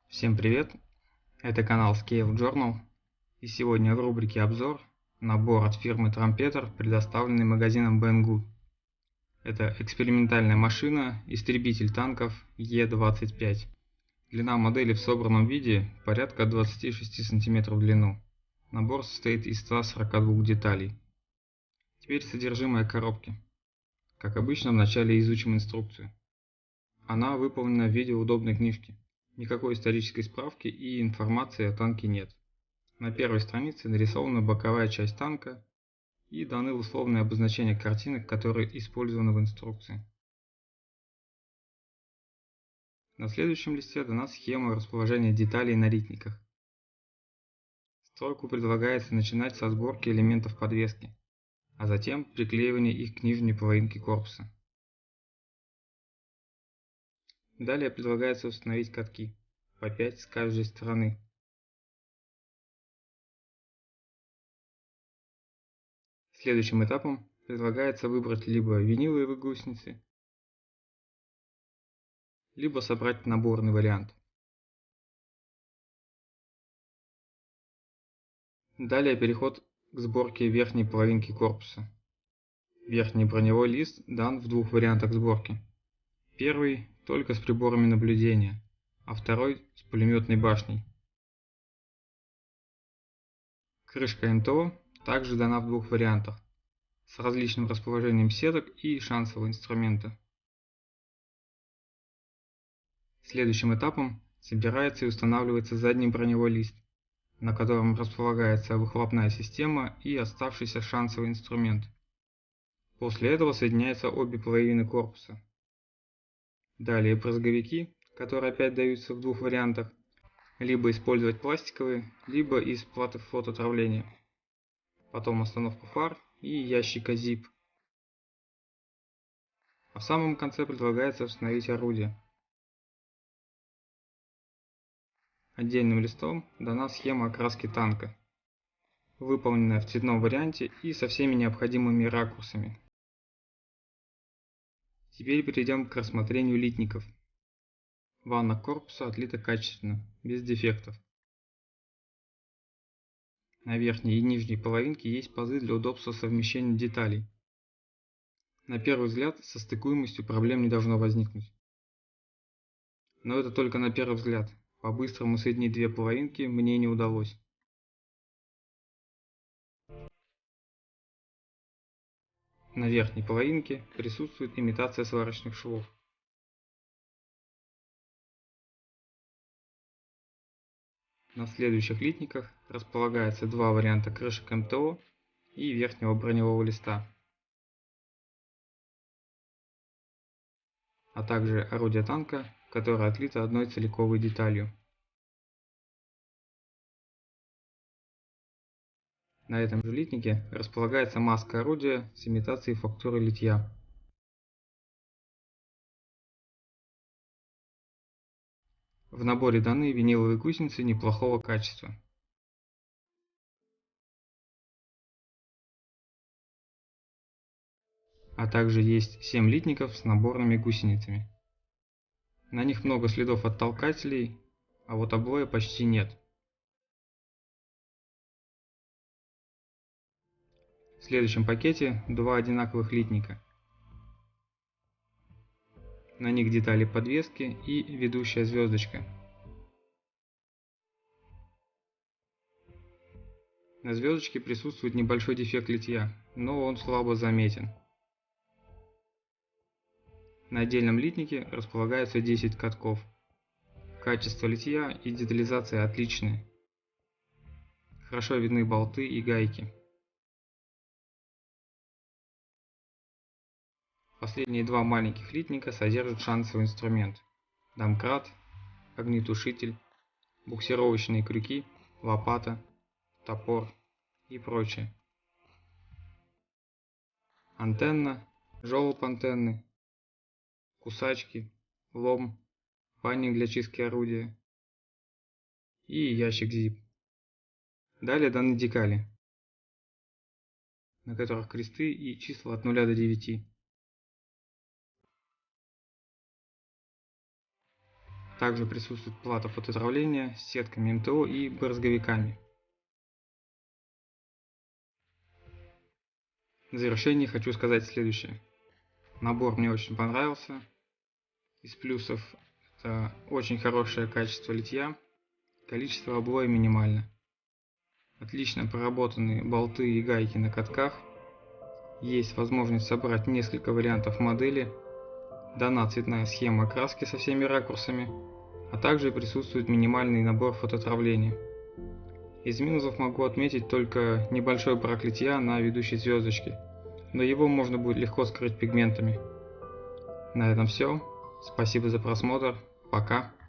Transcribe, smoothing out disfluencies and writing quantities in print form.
Всем привет! Это канал Scale Journal, и сегодня в рубрике обзор набор от фирмы Trumpeter, предоставленный магазином Banggood. Это экспериментальная машина, истребитель танков Е-25. Длина модели в собранном виде порядка 26 см в длину. Набор состоит из 142 деталей. Теперь содержимое коробки. Как обычно, вначале изучим инструкцию. Она выполнена в виде удобной книжки. Никакой исторической справки и информации о танке нет. На первой странице нарисована боковая часть танка и даны условные обозначения картинок, которые использованы в инструкции. На следующем листе дана схема расположения деталей на литниках. Стройку предлагается начинать со сборки элементов подвески, а затем приклеивания их к нижней половинке корпуса. Далее предлагается установить катки, по 5 с каждой стороны. Следующим этапом предлагается выбрать либо виниловые гусеницы, либо собрать наборный вариант. Далее переход к сборке верхней половинки корпуса. Верхний броневой лист дан в двух вариантах сборки. Первый только с приборами наблюдения, а второй с пулеметной башней. Крышка НТО также дана в двух вариантах, с различным расположением сеток и шансового инструмента. Следующим этапом собирается и устанавливается задний броневой лист, на котором располагается выхлопная система и оставшийся шансовый инструмент. После этого соединяются обе половины корпуса. Далее брызговики, которые опять даются в двух вариантах, либо использовать пластиковые, либо из платы фототравления. Потом остановка фар и ящика ZIP. А в самом конце предлагается установить орудие. Отдельным листом дана схема окраски танка, выполненная в цветном варианте и со всеми необходимыми ракурсами. Теперь перейдем к рассмотрению литников. Ванна корпуса отлита качественно, без дефектов. На верхней и нижней половинке есть пазы для удобства совмещения деталей. На первый взгляд со стыкуемостью проблем не должно возникнуть. Но это только на первый взгляд. По-быстрому соединить две половинки мне не удалось. На верхней половинке присутствует имитация сварочных швов. На следующих литниках располагается два варианта крышек МТО и верхнего броневого листа, а также орудие танка, которое отлито одной целиковой деталью. На этом же литнике располагается маска орудия с имитацией фактуры литья. В наборе даны виниловые гусеницы неплохого качества. А также есть 7 литников с наборными гусеницами. На них много следов от толкателей, а вот облоя почти нет. В следующем пакете два одинаковых литника. На них детали подвески и ведущая звездочка. На звездочке присутствует небольшой дефект литья, но он слабо заметен. На отдельном литнике располагаются 10 катков. Качество литья и детализация отличные. Хорошо видны болты и гайки. Последние два маленьких литника содержат шансовый инструмент: домкрат, огнетушитель, буксировочные крюки, лопата, топор и прочее. Антенна, желоб антенны, кусачки, лом, панник для чистки орудия и ящик ZIP. Далее даны декали, на которых кресты и числа от 0 до 9. Также присутствует плата фототравления с сетками МТО и брызговиками. В завершение хочу сказать следующее. Набор мне очень понравился. Из плюсов это очень хорошее качество литья, количество обоя минимально. Отлично проработанные болты и гайки на катках. Есть возможность собрать несколько вариантов модели. Дана цветная схема окраски со всеми ракурсами, а также присутствует минимальный набор фототравления. Из минусов могу отметить только небольшой брак литья на ведущей звездочке, но его можно будет легко скрыть пигментами. На этом все. Спасибо за просмотр. Пока.